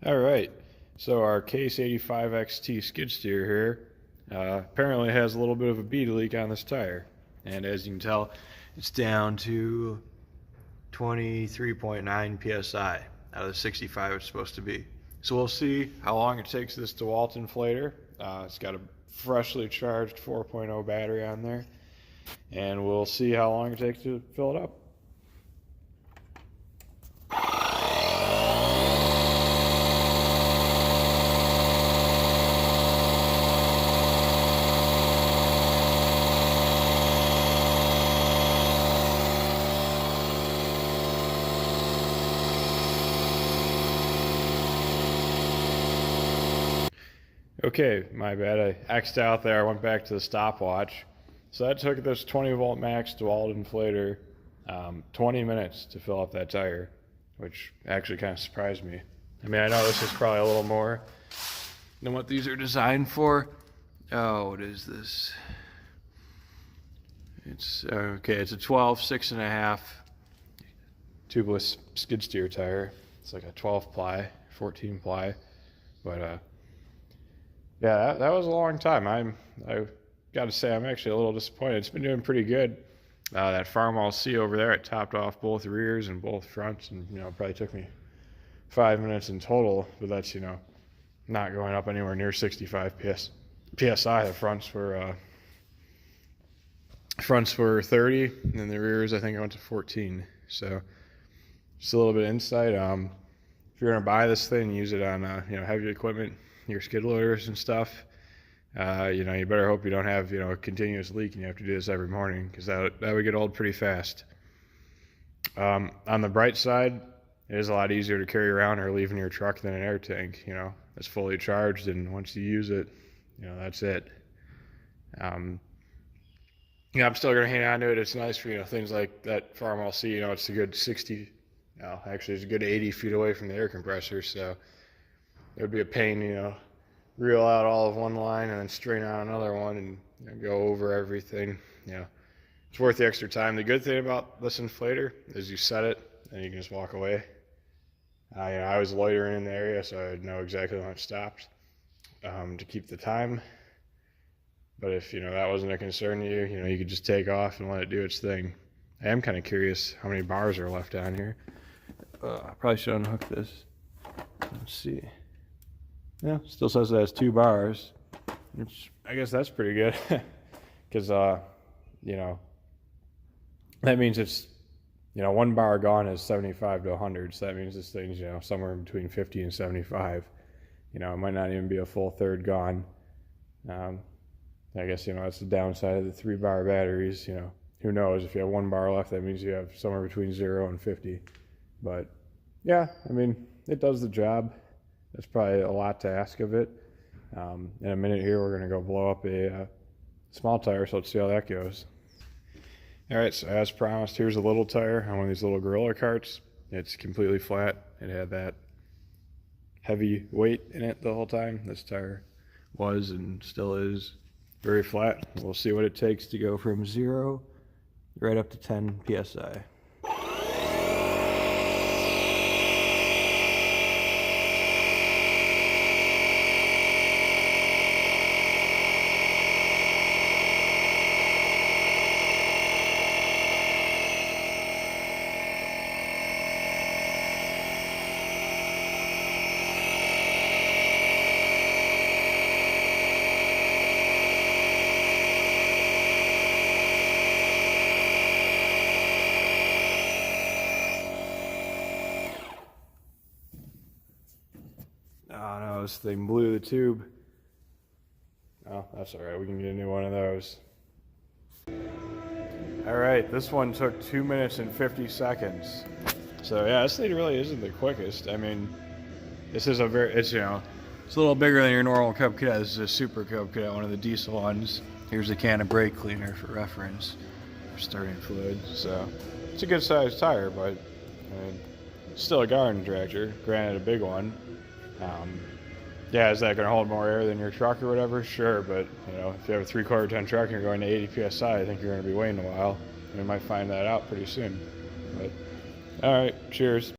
All right, so our Case 85 XT skid steer here apparently has a little bit of a bead leak on this tire, and as you can tell, it's down to 23.9 psi out of the 65 it's supposed to be. So we'll see how long it takes this DeWalt inflator. It's got a freshly charged 4.0 battery on there, and we'll see how long it takes to fill it up. Okay, my bad. I X'd out there. I went back to the stopwatch. So that took this 20 volt max DeWalt inflator 20 minutes to fill up that tire, which actually kind of surprised me. I mean, I know this is probably a little more than what these are designed for. Oh, what is this? It's okay. It's a 12 6.5 tubeless skid steer tire. It's like a 12 ply, 14 ply, but yeah, that was a long time. I got to say, I'm actually a little disappointed. It's been doing pretty good. That Farmall C over there, it topped off both rears and both fronts, and it probably took me 5 minutes in total. But that's not going up anywhere near 65 psi. The fronts were 30, and then the rears I think I went to 14. So just a little bit of insight. If you're gonna buy this thing, use it on heavy equipment, your skid loaders and stuff. You better hope you don't have a continuous leak and you have to do this every morning, because that would get old pretty fast. On the bright side, it is a lot easier to carry around or leave in your truck than an air tank. It's fully charged, and once you use it, that's it. I'm still gonna hang on to it. It's nice for things like that Farmall C. It's a good 60. Actually, it's a good 80 feet away from the air compressor, so it would be a pain, reel out all of one line and then strain out another one and go over everything. It's worth the extra time. The good thing about this inflator is you set it and you can just walk away. I was loitering in the area, so I'd know exactly when it stopped to keep the time. But if that wasn't a concern to you, you could just take off and let it do its thing. I am kind of curious how many bars are left down here. I probably should unhook this. Let's see. Yeah, still says it has 2 bars, which I guess that's pretty good, because that means it's 1 bar gone is 75 to 100, so that means this thing's somewhere between 50 and 75. It might not even be a full third gone. I guess that's the downside of the 3 bar batteries. Who knows, if you have 1 bar left, that means you have somewhere between 0 and 50. But yeah, I mean, it does the job. That's probably a lot to ask of it. In a minute here, we're going to go blow up a small tire, so let's see how that goes. All right, so as promised, here's a little tire on one of these little Gorilla carts. It's completely flat. It had that heavy weight in it the whole time. This tire was and still is very flat. We'll see what it takes to go from 0 right up to 10 psi. Oh no, this thing blew the tube. Oh, that's alright, we can get a new one of those. Alright, this one took 2 minutes and 50 seconds. So yeah, this thing really isn't the quickest. I mean, this is it's a little bigger than your normal Cub Cadet. This is a Super Cub Cadet, one of the diesel ones. Here's a can of brake cleaner for reference, for starting fluid. So it's a good sized tire, but I mean, it's still a garden tractor, granted a big one. Yeah, is that going to hold more air than your truck or whatever? Sure, but if you have a 3/4 ton truck and you're going to 80 psi, I think you're going to be waiting a while. And we might find that out pretty soon. But all right, cheers.